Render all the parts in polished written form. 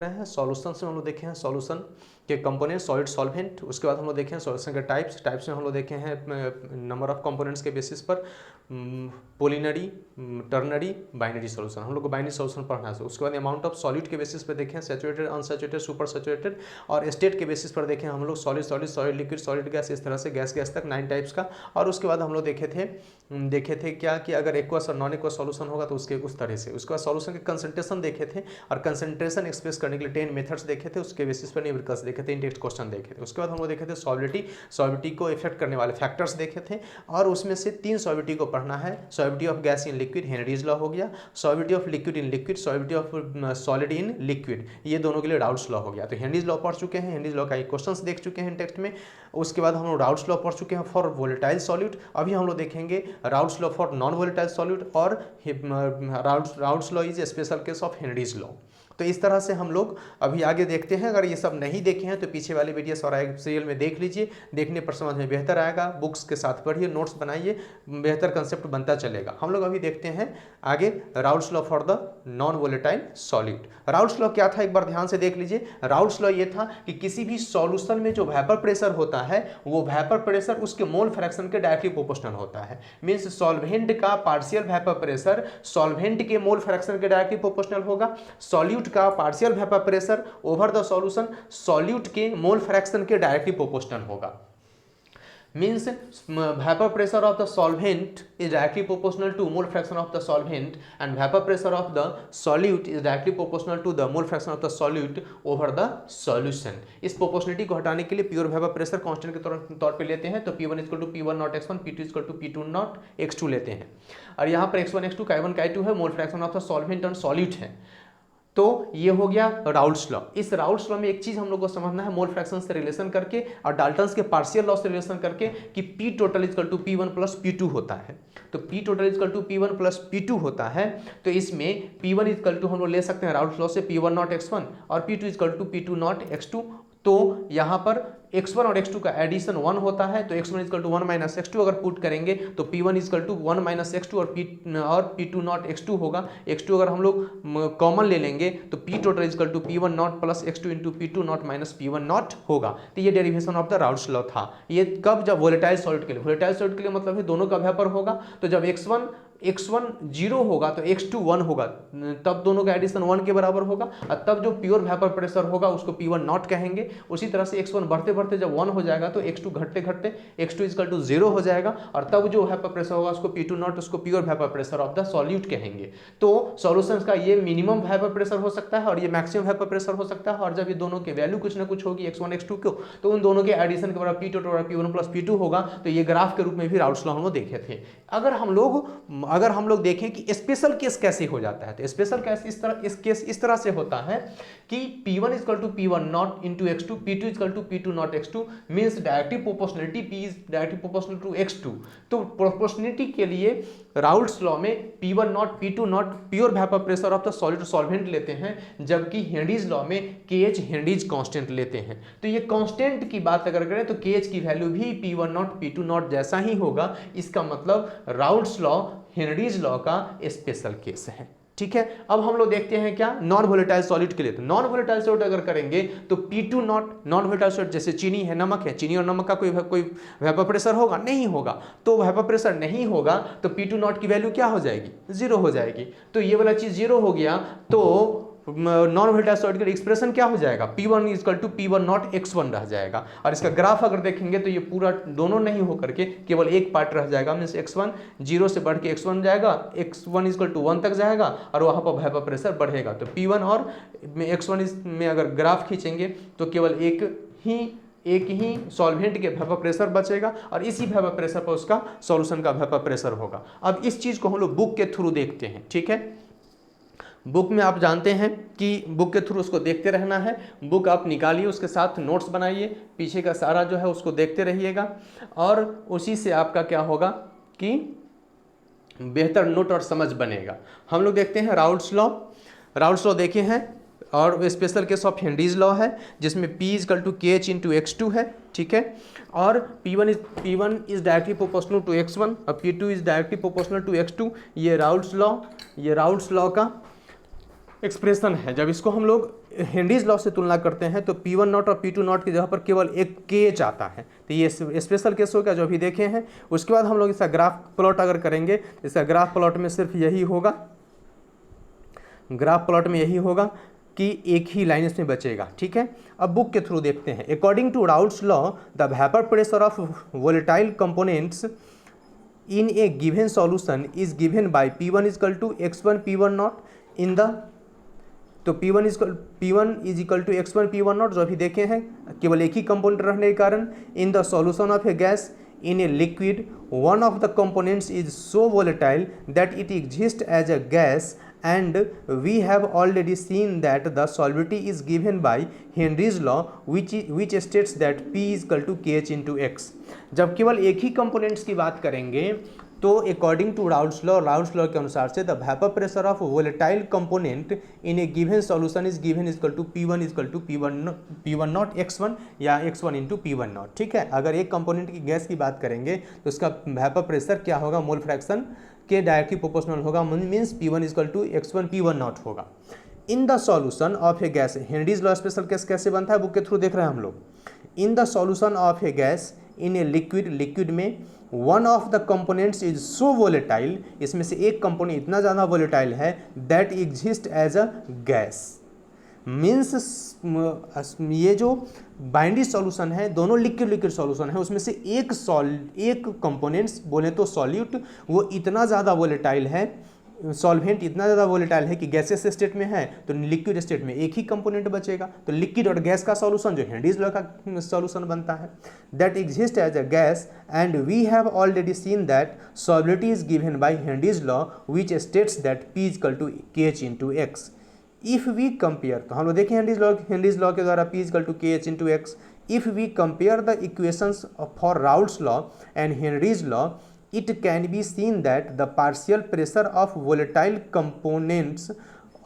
है सॉल्यूशन से हम लोग देखे हैं सॉल्यूशन के कंपोनेंट सॉलिड सॉल्वेंट। उसके बाद हम लोग देखे हैं सॉल्यूशन के टाइप्स में हम लोग देखे हैं नंबर ऑफ कंपोनेंट्स के बेसिस पर पोलिनरी, टर्नरी, बाइनरी सॉल्यूशन। हम लोग को बाइनरी सॉल्यूशन पढ़ना है। उसके बाद अमाउंट ऑफ सॉलिड के बेसिस पर देखें सैचुरेटेड, अनसैचुरेटेड, सुपर सैचुरेटेड, और स्टेट के बेसिस पर देखें हम लोग solid solid, solid liquid, solid gas, इस तरह से गैस गैस तक 9 टाइप्स का। और उसके बाद हम लोग देखे थे क्या कि अगर एक्वस और नॉन एक्वस सॉल्यूशन होगा तो उसके उस तरह से। उसके बाद सॉल्यूशन के कंसंट्रेशन देखे थे और कंसंट्रेशन एक्सप्रेस करने के लिए 10 मेथड्स देखे थे। उसके बेसिस पर न्यूमेरिकल्स देखे थे, इंडेक्स क्वेश्चन देखे थे। उसके बाद हम लोग देखे थे सॉल्विटी को इफेक्ट करने वाले फैक्टर्स देखे थे, और उसमें से 3 सॉल्विटी को पढ़ना है। Solubility of gas in liquid, Henry's law हो गया। Solubility of liquid in liquid, solubility of solid in liquid, ये दोनों के लिए राउल्ट्स लॉ हो गया। तो हेनरीज लॉ पढ़ चुके हैं, हेनरीज लॉ का एक क्वेश्चन देख चुके हैं टेक्स्ट में। उसके बाद हम लोग राउल्ट्स लॉ पढ़ चुके हैं फॉर वोलेटाइल सॉल्यूट। अभी हम लोग देखेंगे Raoult's law for non volatile solute, और Raoult's law is special case of Henry's law. तो इस तरह से हम लोग अभी आगे देखते हैं। अगर ये सब नहीं देखे हैं तो पीछे वाले वीडियोस और सीरियल में देख लीजिए, देखने पर समझ में बेहतर आएगा। बुक्स के साथ पढ़िए, नोट्स बनाइए, बेहतर कंसेप्ट बनता चलेगा। हम लोग अभी देखते हैं आगे Raoult's law for the non volatile solid. Raoult's law क्या था एक बार ध्यान से देख लीजिए। राउल्ट्स लॉ ये था कि किसी भी सॉल्यूशन में जो वेपर प्रेशर होता है वो वेपर प्रेशर उसके मोल फ्रैक्शन के डायरेक्टली प्रोपोर्शनल होता है। मीन्स सॉल्वेंट का पार्शियल वेपर प्रेशर सॉल्वेंट के मोल फ्रैक्शन के डायरेक्टली प्रोपोर्शनल होगा। सॉल्यूट का partial vapour pressure over the solution solute के मोल फ्रैक्शन के डायरेक्टली प्रोपोर्शनल होगा। Means vapour pressure of the solvent is directly proportional to mole fraction of the solvent, and vapour pressure of the solute is directly proportional to the mole fraction of the solute over the solution. इस proportionality को हटाने के लिए pure vapour pressure constant के तौर पे लेते हैं। तो P1 equal to P1 not x1, P2 equal to P2 not x2 लेते हैं। और यहाँ पर x1 x2 का i1 का i2 है, मोल फ्रैक्शन ऑफ द सॉल्वेंट और सॉल्यूट है। तो ये हो गया राउल्ट्स लॉ। इस राउल्ट्स लॉ में एक चीज हम लोग को समझना है, मोल फ्रैक्शन से रिलेशन करके और डाल्टन्स के पार्शियल लॉ से रिलेशन करके कि P total equal to P1 plus P2 होता है। तो P total equal to P1 plus P2 होता है। तो इसमें P1 इक्वल टू हम लोग ले सकते हैं राउल्ट्स लॉ से P1 नॉट x1 और P2 equal to P2 not x2। तो यहाँ पर x1 और x2 का एडिशन 1 होता है, तो x1 equal to 1 minus x2 अगर पुट करेंगे तो P1 equal to 1 minus x2 और P2 नॉट x2 होगा। x2 अगर हम लोग कॉमन ले लेंगे तो P total equal to P1 not plus x2 into P2 not minus P1 not होगा। तो ये derivation of the Raoult's law था। ये कब? जब वोलेटाइल सॉल्यूट के लिए। वोलेटाइल सॉल्यूट के लिए मतलब है दोनों का वेपर होगा। तो जब x1 0 होगा तो x2 1 होगा, तब दोनों का एडिशन 1 के बराबर होगा। और तब जो प्योर वेपर प्रेशर होगा उसको P1 नॉट कहेंगे। उसी तरह से x1 बढ़ते बढ़ते जब 1 हो जाएगा तो x2 घटते घटते x2 इक्वल टू 0 हो जाएगा, और तब जो वेपर प्रेशर होगा उसको P2 नॉट, उसको pure vapour pressure of the solute कहेंगे। तो सॉल्यूशंस का ये मिनिमम वेपर प्रेशर हो सकता है और ये मैक्सिमम वेपर प्रेशर हो सकता है। और जब ये दोनों के वैल्यू कुछ ना कुछ होगी x1 x2 को, तो उन दोनों के एडिशन के बराबर P total P1 plus P2 होगा। तो ये ग्राफ के रूप में भी राउल्ट्स लॉ हम लोग देखे थे। अगर हम लोग देखें कि स्पेशल केस कैसे हो जाता है, तो स्पेशल केस इस तरह से होता है कि P1 equal to P1 not into x2, P2 equal to P2 not x2, means directly proportionality P is directly proportional to x2। तो प्रोपोर्शनलिटी के लिए राउल्ट्स लॉ में P1 not P2 not pure vapour pressure of the solid solvent लेते हैं, जबकि Henry's law में KH Henry's constant लेते हैं। तो ये कांस्टेंट की बात अगर करें तो KH की वैल्यू भी P1 नॉट P2 नॉट जैसा ही होगा। इसका मतलब राउल्ट्स लॉ हेनरीज लॉ का स्पेशल केस है। ठीक है, अब हम लोग देखते हैं क्या नॉन वोलेटाइल सॉलिड के लिए। तो नॉन वोलेटाइल सॉलिड अगर करेंगे तो P2 not, non volatile solid जैसे चीनी है, नमक है, चीनी और नमक का कोई वेपर प्रेशर होगा? नहीं होगा। तो वेपर प्रेशर नहीं होगा तो P2 नॉट की वैल्यू क्या हो जाएगी? 0 हो जाएगी। तो ये वाला चीज 0 हो गया तो नॉन वोलेटाइल सॉलिड का एक्सप्रेशन क्या हो जाएगा? P1 equal to P1 not x1 रह जाएगा। और इसका ग्राफ अगर देखेंगे तो ये पूरा दोनों नहीं हो करके केवल एक पार्ट रह जाएगा। मीन्स x1 0 से बढ़ के x1 जाएगा, x1 इक्वल टू 1 तक जाएगा और वहाँ पर वेपर प्रेशर बढ़ेगा। तो P1 और x1 में अगर ग्राफ खींचेंगे तो केवल एक ही सॉल्वेंट के वेपर प्रेशर बचेगा और इसी वेपर प्रेशर पर उसका सॉल्यूशन का वेपर प्रेशर होगा। अब इस चीज़ को हम लोग बुक के थ्रू देखते हैं। ठीक है, बुक में आप जानते हैं कि बुक के थ्रू उसको देखते रहना है। बुक आप निकालिए, उसके साथ नोट्स बनाइए, पीछे का सारा जो है उसको देखते रहिएगा और उसी से आपका क्या होगा कि बेहतर नोट और समझ बनेगा। हम लोग देखते हैं राउल्ट्स लॉ देखे हैं और special case of Henry's law है जिसमें P equal to KH into x2 है। ठीक है, और P1 is directly proportional to x1 और P2 is directly proportional to x2। ये राउल्ट्स लॉ का एक्सप्रेशन है। जब इसको हम लोग हेनरीज लॉ से तुलना करते हैं तो P1 नॉट और P2 नॉट की जगह पर केवल एक KH आता है, तो ये स्पेशल केस हो गया जो अभी देखे हैं। उसके बाद हम लोग इसका ग्राफ प्लॉट अगर करेंगे, इसका ग्राफ प्लॉट में सिर्फ यही होगा, ग्राफ प्लॉट में यही होगा कि एक ही लाइन इसमें बचेगा, ठीक है। अब बुक के थ्रू देखते हैं। According to Raoult's law the vapour pressure of volatile components in a given solution is given by P1 is equal to x1 P1 not in the, तो P1 is equal to x1 P1 not जो अभी देखे हैं, केवल एक ही component रहने के कारण इन the solution of a gas in a liquid one of the components is so volatile that it exists as a gas, and we have already seen that the solubility is given by Henry's law which states that P is equal to KH into X। जब केवल एक ही components की बात करेंगे तो according to Raoult's law के अनुसार से the vapour pressure of volatile component in a given solution is given is equal to P1 not x1 या x1 इंटू P1 नॉट, ठीक है। अगर एक कंपोनेंट की गैस की बात करेंगे तो उसका वेपर प्रेशर क्या होगा, मोल फ्रैक्शन के डायरेक्टली प्रोपोर्शनल होगा, means P1 is equal to x1 P1 not होगा। In the solution of a gas, Henry's law special case कैसे बनता है बुक के थ्रू देख रहे हैं हम लोग। In the solution of a gas in a liquid में one of the components is so volatile, इसमें से एक कंपोनेंट इतना ज़्यादा वोलेटाइल है that exist as a gas, means ये जो बाइंडी सॉल्यूशन है, दोनों लिक्विड सॉल्यूशन है, उसमें से एक कंपोनेंट्स बोले तो सॉल्यूट, वो इतना ज़्यादा वोलेटाइल है, सॉल्वेंट इतना ज़्यादा वोलेटाइल है कि गैसेस स्टेट में है तो लिक्विड स्टेट में एक ही कंपोनेंट बचेगा, तो लिक्विड और गैस का सॉल्यूशन जो हेनरीज लॉ का सॉल्यूशन बनता है, that exist as a gas and we have already seen that solubility is given by Henry's law which states that P is equal to KH into x. If we compare, तो हम लोग देखें Henry's law के द्वारा P is equal to KH into x. If we compare the equations for Raoult's law and Henry's law, it can be seen that the partial pressure of volatile components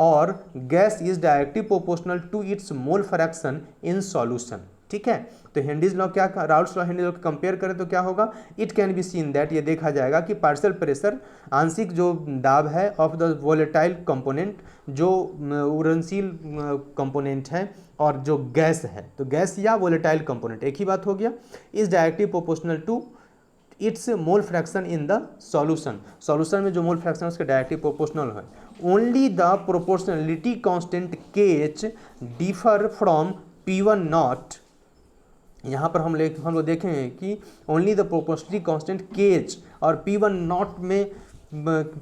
or gas is directly proportional to its mole fraction in solution, ठीक है। तो Henry's law क्या, Raoult's law Henry's law compare करें तो क्या होगा, it can be seen that, ये देखा जाएगा कि पार्शियल प्रेशर, आंशिक जो दाब है ऑफ द वोलेटाइल कंपोनेंट, जो उड़नशील कंपोनेंट है और जो गैस है, तो गैस या वोलेटाइल कंपोनेंट एक ही बात हो गया, is directly proportional to its mole fraction in the solution में जो मोल फ्रैक्शन है उसके डायरेक्टली प्रोपोर्शनल है। Only the proportionality constant KH differ from P1 not, यहाँ पर हम लोग देखें कि only the proportionality constant KH और P1 नॉट में,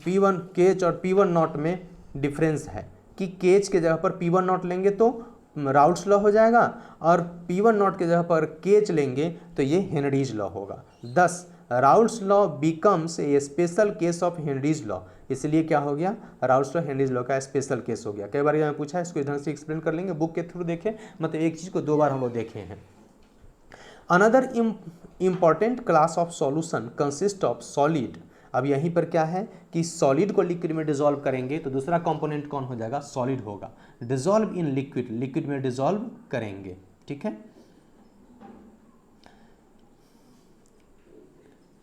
P1 KH और P1 नॉट में डिफरेंस है कि KH के जगह पर P1 नॉट लेंगे तो राउल्ट्स लॉ हो जाएगा और P1 नॉट के जगह पर KH लेंगे तो ये हेनरीज लॉ होगा। दस Raoult's law becomes a special case of Henry's law, इसलिए क्या हो गया, राउल्ट्स लॉ हेनरीज लॉ का स्पेशल केस हो गया। कई बार मैं पूछा है, इसको इस ढंग से एक्सप्लेन कर लेंगे, बुक के थ्रू देखें, मतलब एक चीज़ को दो बार हम लोग देखे हैं। Another important class of solution consist of solid. अब यहीं पर क्या है कि सॉलिड को लिक्विड में डिसॉल्व करेंगे तो दूसरा कंपोनेंट कौन हो जाएगा, सॉलिड होगा। डिसॉल्व इन लिक्विड में डिसॉल्व करेंगे, ठीक है।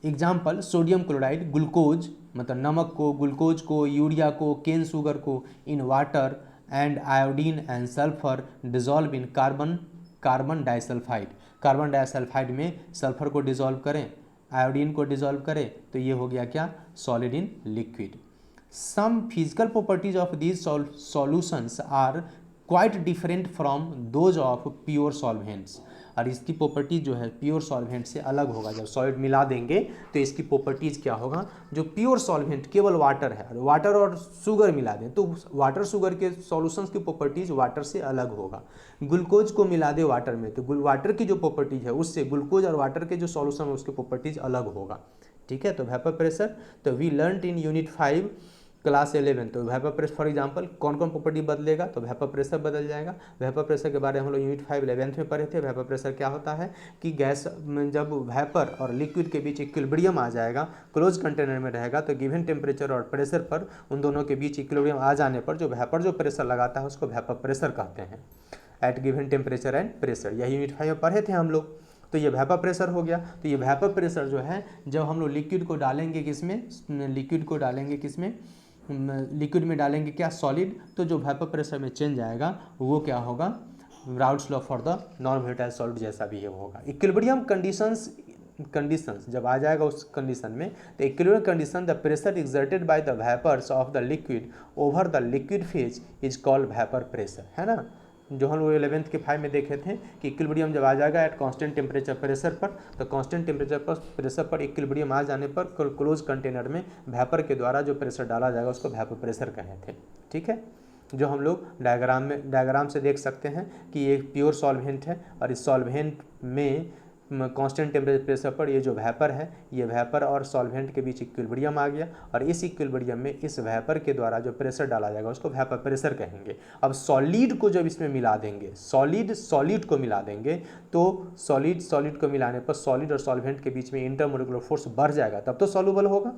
एग्जाम्पल, सोडियम क्लोराइड, ग्लूकोज मतलब नमक को, ग्लूकोज को, यूरिया को, केन शुगर को in water and iodine and sulphur dissolve in carbon disulphide. Carbon disulphide में सल्फर को डिसॉल्व करें, आयोडीन को डिसॉल्व करें तो ये हो गया क्या, solid in liquid. Some physical properties of these solutions are quite different from those of pure solvents, और इसकी प्रॉपर्टी जो है प्योर सॉल्वेंट से अलग होगा। जब सॉलिड मिला देंगे तो इसकी प्रॉपर्टीज क्या होगा, जो प्योर सॉल्वेंट केवल वाटर है, वाटर और शुगर मिला दें तो वाटर शुगर के सॉल्यूशंस की प्रॉपर्टीज वाटर से अलग होगा। ग्लूकोज को मिला दे वाटर में तो वाटर की जो प्रॉपर्टीज है उससे ग्लूकोज और वाटर के जो सॉल्यूशन है उसकी प्रॉपर्टीज अलग होगा, ठीक है। तो वेपर प्रेशर, तो we learned in unit 5 class 11, तो वेपर प्रेशर फॉर एग्जांपल कौन कौन प्रॉपर्टी बदलेगा, तो वेपर प्रेशर बदल जाएगा। वेपर प्रेशर के बारे में हम लोग यूनिट 5 11th में पढ़े थे। वेपर प्रेशर क्या होता है कि गैस में जब वेपर और लिक्विड के बीच इक्विलिब्रियम आ जाएगा, क्लोज कंटेनर में रहेगा, तो गिवन टेम्परेचर और प्रेशर पर उन दोनों के बीच इक्विलिब्रियम आ जाने पर जो वेपर जो प्रेशर लगाता है उसको वेपर प्रेशर कहते हैं, at given temperature and pressure. यही यूनिट 5 में पढ़े थे हम लोग। तो ये वेपर प्रेशर हो गया। तो ये वेपर प्रेशर जो है जब हम लोग लिक्विड को डालेंगे किसमें, लिक्विड को डालेंगे किसमें, लिक्विड में डालेंगे क्या, सॉलिड, तो जो वेपर प्रेशर में चेंज आएगा वो क्या होगा, routes law for the non volatile solid जैसा भी होगा। इक्विलिब्रियम कंडीशंस जब आ जाएगा उस कंडीशन में, तो equilibrium condition the pressure exerted by the vapours of the liquid over the liquid phase is called vapour pressure, है ना। जो हम लोग 11th के 5 में देखे थे कि इक्विलिब्रियम जब आ जाएगा एट कांस्टेंट टेम्परेचर प्रेशर पर, तो कांस्टेंट टेम्परेचर पर प्रेशर पर इक्विलिब्रियम आ जाने पर क्लोज कंटेनर में वेपर के द्वारा जो प्रेशर डाला जाएगा उसको वेपर प्रेशर कहे थे। ठीक है, जो हम लोग डायग्राम से देख सकते हैं कि ये प्योर सॉल्वेंट है और इस सॉल्वेंट में कांस्टेंट टेम्परेचर प्रेशर पर ये जो वेपर है, ये वेपर और सॉल्वेंट के बीच इक्विलिब्रियम आ गया और इस इक्विलिब्रियम में इस वेपर के द्वारा जो प्रेशर डाला जाएगा उसको वेपर प्रेशर कहेंगे। अब सॉलिड को जब इसमें मिला देंगे, सॉलिड को मिला देंगे, तो सॉलिड को मिलाने पर सॉलिड और सॉल्वेंट के बीच में इंटरमोलिकुलर फोर्स बढ़ जाएगा, तब तो सॉल्युबल होगा।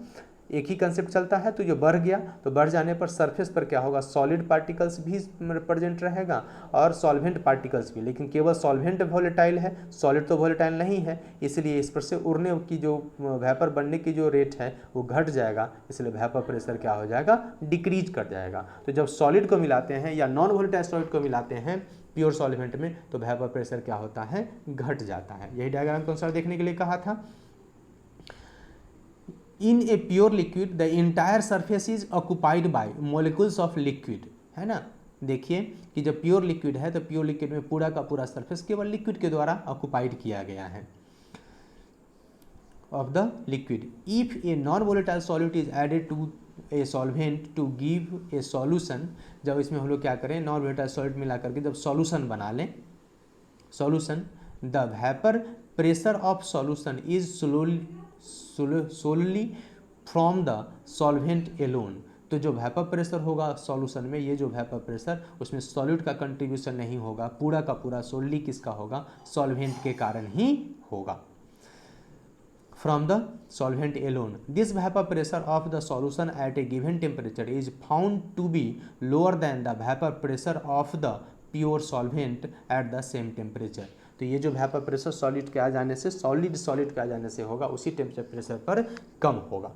एक ही कंसेप्ट चलता है, तो जो बढ़ गया तो बढ़ जाने पर सरफेस पर क्या होगा, सॉलिड पार्टिकल्स भी प्रेजेंट रहेगा और सॉल्वेंट पार्टिकल्स भी, लेकिन केवल सॉल्वेंट वोलेटाइल है, सॉलिड तो वोलेटाइल नहीं है, इसलिए इस पर से उड़ने की जो वेपर बनने की जो रेट है वो घट जाएगा, इसलिए वेपर प्रेशर क्या हो जाएगा, डिक्रीज कर जाएगा। तो जब सॉलिड को मिलाते हैं या नॉन वोलेटाइल सॉलिड को मिलाते हैं प्योर सॉल्वेंट में, तो वेपर प्रेशर क्या होता है, घट जाता है। यही डायग्राम के अनुसार देखने के लिए कहा था। In a pure liquid the entire surface is occupied by molecules of liquid, है ना। देखिए कि जब प्योर लिक्विड है तो प्योर लिक्विड में पूरा का पूरा सरफेस केवल लिक्विड के द्वारा ऑक्युपाइड किया गया है of the liquid. If a non volatile solute is added to a solvent to give a solution, जब इसमें हम लोग क्या करें, नॉन वोलेटाइल सॉल्यूट मिला करके जब सॉल्यूशन बना लें, solution, the vapour pressure of solution is solely from the solvent alone, तो जो वेपर प्रेशर होगा सॉल्यूशन में, ये जो वेपर प्रेशर उसमें सॉल्यूट का कंट्रीब्यूशन नहीं होगा, पूरा का पूरा सोलली किसका होगा, सॉल्वेंट के कारण ही होगा। From the solvent alone this vapour pressure of the solution at a given temperature is found to be lower than the vapour pressure of the pure solvent at the same temperature. तो ये जो vapour pressure solid के आ जाने से, solid के आ जाने से होगा, उसी टेम्परेचर प्रेशर पर कम होगा।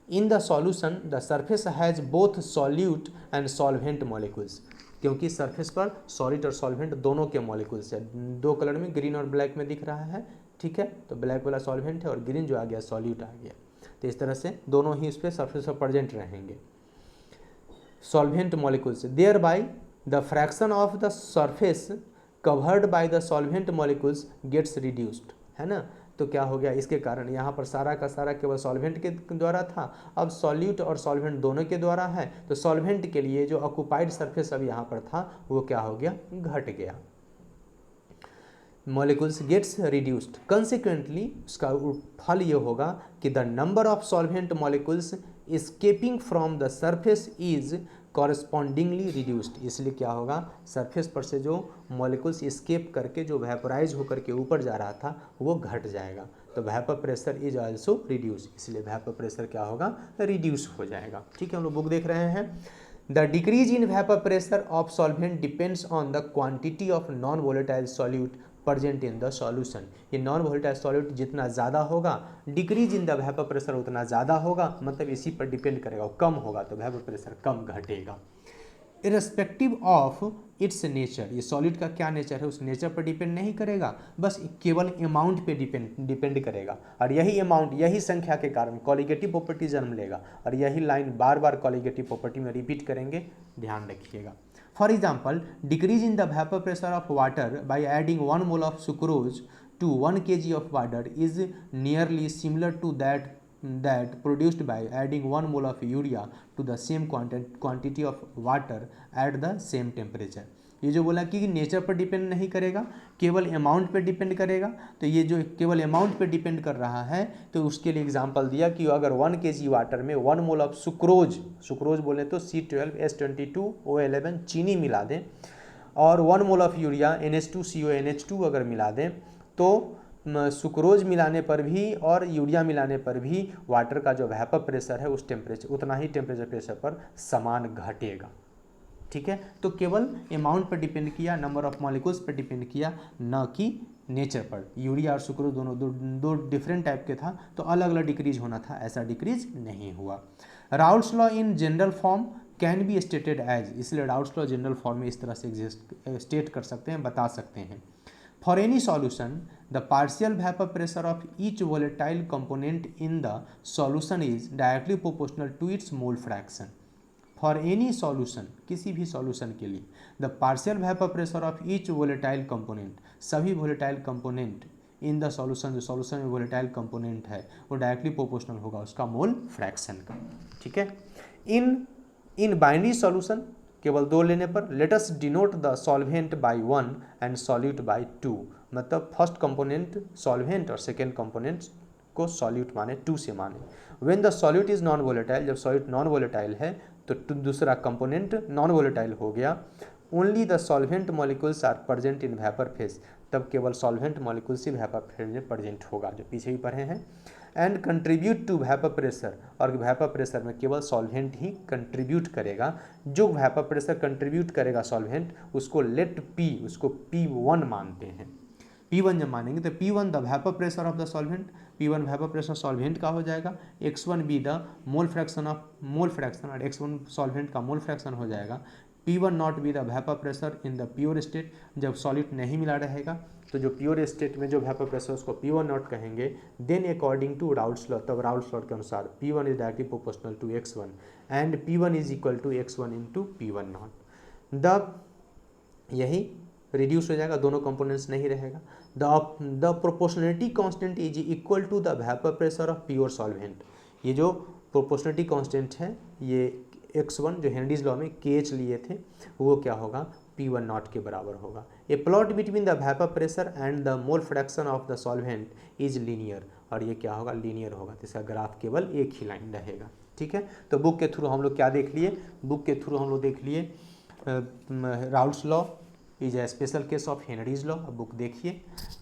In the solution the surface has both solute and solvent molecules, क्योंकि सरफेस पर सॉलिड और सॉल्वेंट दोनों के मॉलिक्यूल्स है, दो कलर में ग्रीन और ब्लैक में दिख रहा है। ठीक है, तो ब्लैक वाला सॉल्वेंट है और ग्रीन जो आ गया सॉल्यूट आ गया, तो इस तरह से दोनों ही उस पर सरफेस पर प्रेजेंट रहेंगे solvent molecules. Thereby the fraction of the surface covered by the solvent molecules gets reduced, है ना। तो क्या हो गया, इसके कारण यहाँ पर सारा का सारा केवल सॉल्वेंट के द्वारा था, अब सॉल्यूट और सॉल्वेंट दोनों के द्वारा है, तो सॉल्वेंट के लिए जो ऑक्युपाइड सरफेस अब यहाँ पर था वो क्या हो गया, घट गया, मॉलिक्यूल्स गेट्स रिड्यूस्ड। कंसिक्वेंटली उसका फल ये होगा कि the number of solvent molecules escaping from the surface is correspondingly reduced, इसलिए क्या होगा, सरफेस पर से जो मॉलिक्यूल्स एस्केप करके जो वेपराइज होकर के ऊपर जा रहा था वो घट जाएगा, तो vapour pressure is also reduce, इसलिए वेपर प्रेशर क्या होगा, रिड्यूस हो जाएगा। ठीक है, हम लोग बुक देख रहे हैं। The decrease in vapour pressure of solvent depends on the quantity of non volatile solute present in the solution. ये नॉन वोलेटाइल सॉल्यूट जितना ज़्यादा होगा, decrease in the vapour pressure उतना ज़्यादा होगा, मतलब इसी पर डिपेंड करेगा, कम होगा तो वेपर प्रेशर कम घटेगा। इररिस्पेक्टिव ऑफ इट्स नेचर, ये सॉलिड का क्या नेचर है उस नेचर पर डिपेंड नहीं करेगा, बस केवल अमाउंट पे डिपेंड करेगा, और यही अमाउंट, यही संख्या के कारण कॉलिगेटिव प्रॉपर्टी जन्म लेगा, और यही लाइन बार बार कॉलिगेटिव प्रॉपर्टी में रिपीट करेंगे, ध्यान रखिएगा। For example, decrease in the vapor pressure of water by adding 1 mole of sucrose to 1 kg of water is nearly similar to that produced by adding 1 mole of urea to the same quantity of water at the same temperature. ये जो बोला कि nature पर depend नहीं करेगा, केवल amount पर depend करेगा, तो ये जो केवल अमाउंट पर डिपेंड कर रहा है तो उसके लिए एग्जांपल दिया कि अगर 1 kg वाटर में 1 मोल ऑफ सुक्रोज बोले तो C12H22O11 चीनी मिला दें, और 1 मोल ऑफ यूरिया NH2CONH2 अगर मिला दें, तो सुक्रोज मिलाने पर भी और यूरिया मिलाने पर भी वाटर का जो वेपर प्रेशर है उस टेम्परेचर, उतना ही टेम्परेचर प्रेशर पर समान घटेगा। ठीक है, तो केवल अमाउंट पर डिपेंड किया, नंबर ऑफ मॉलिक्यूल्स पर डिपेंड किया, न कि नेचर पर। यूरिया और सुक्रोज दोनों दो डिफरेंट टाइप के था, तो अलग अलग डिक्रीज होना था, ऐसा डिक्रीज नहीं हुआ। Raoult's law in general form can be stated as, इसलिए राउल्स लॉ जनरल फॉर्म में इस तरह से एग्जिस्ट स्टेट कर सकते हैं, बता सकते हैं। For any solution the partial vapour pressure of each volatile component in the solution is directly proportional to its mole fraction. For any solution, किसी भी सॉल्यूशन के लिए, the partial vapour pressure of each volatile component, सभी volatile component in the solution, जो solution में volatile component है वो directly proportional होगा उसका मोल फ्रैक्शन का। ठीक है, इन बाइनरी सॉल्यूशन केवल 2 लेने पर let us denote the solvent by 1 and solute by 2, मतलब फर्स्ट कंपोनेंट सॉल्वेंट और सेकेंड कंपोनेंट को सॉल्यूट माने 2 से माने। When the solute is non volatile, जब सॉल्यूट नॉन वोलेटाइल है तो दूसरा कंपोनेंट नॉन वोलेटाइल हो गया। Only the solvent molecules are present in vapour phase, तब केवल सॉल्वेंट मॉलिक्यूल्स ही वेपर फेज में प्रेजेंट होगा, जो पीछे भी पढ़े हैं। And contribute to vapour pressure, और वेपर प्रेशर में केवल सॉल्वेंट ही कंट्रीब्यूट करेगा। जो वेपर प्रेशर कंट्रीब्यूट करेगा सॉल्वेंट, उसको लेट पी, उसको P1 मानते हैं। P1 जब मानेंगे तो P1 the vapour pressure of the solvent, P1 vapour pressure solvent का हो जाएगा, X1 be the mole fraction और X1 सॉल्वेंट का मोल फ्रैक्शन हो जाएगा। P1 not be the vapour pressure in the pure state, जब सॉलिड नहीं मिला रहेगा तो जो प्योर स्टेट में जो वेपर प्रेशर उसको P1 नॉट कहेंगे। Then according to Raoult's law, तब राउल्स लॉ के अनुसार P1 is directly proportional to X1 and P1 is equal to X1 into P1 not. यही रिड्यूस हो जाएगा, दोनों कंपोनेंट्स नहीं रहेगा। The proportionality constant is equal to the vapour pressure of pure solvent, ये जो प्रोपोर्शनलिटी कांस्टेंट है ये X1 जो हेनरीज लॉ में KH लिए थे वो क्या होगा, P1 नॉट के बराबर होगा। ए plot between the vapour pressure and the mole fraction of the solvent is linear, और ये क्या होगा, लीनियर होगा, तो इसका ग्राफ केवल एक ही लाइन रहेगा। ठीक है, तो बुक के थ्रू हम लोग क्या देख लिए, बुक के थ्रू हम लोग देख लिए Raoult's law is a special case of Henry's law. अब बुक देखिए,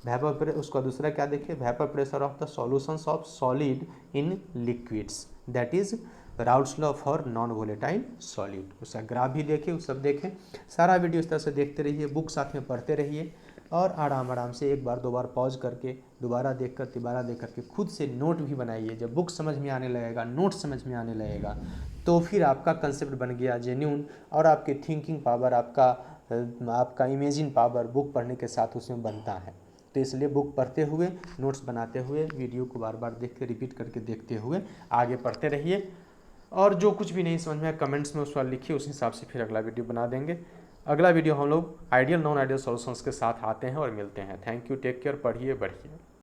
वेपर उसका दूसरा क्या देखिए, vapour pressure of the solutions of solid in liquids, that is Raoult's law for non volatile solid. उसका ग्राफ भी देखिए, उस सब देखें। सारा वीडियो इस तरह से देखते रहिए, बुक साथ में पढ़ते रहिए, और आराम से एक बार 2 बार पॉज करके दोबारा देखकर तिबारा देख करके खुद से नोट भी बनाइए। जब बुक समझ में आने लगेगा, नोट समझ में आने लगेगा, तो फिर आपका कंसेप्ट बन गया जेन्यून, और आपकी थिंकिंग पावर, आपका इमेजिन पावर बुक पढ़ने के साथ उसमें बनता है। तो इसलिए बुक पढ़ते हुए, नोट्स बनाते हुए, वीडियो को बार बार देख के रिपीट करके देखते हुए आगे पढ़ते रहिए। और जो कुछ भी नहीं समझ में कमेंट्स में उस वाला लिखिए, उस हिसाब से फिर अगला वीडियो बना देंगे। अगला वीडियो हम लोग आइडियल नॉन आइडियल सॉल्यूशंस के साथ आते हैं और मिलते हैं। थैंक यू, टेक केयर, पढ़िए बढ़िए।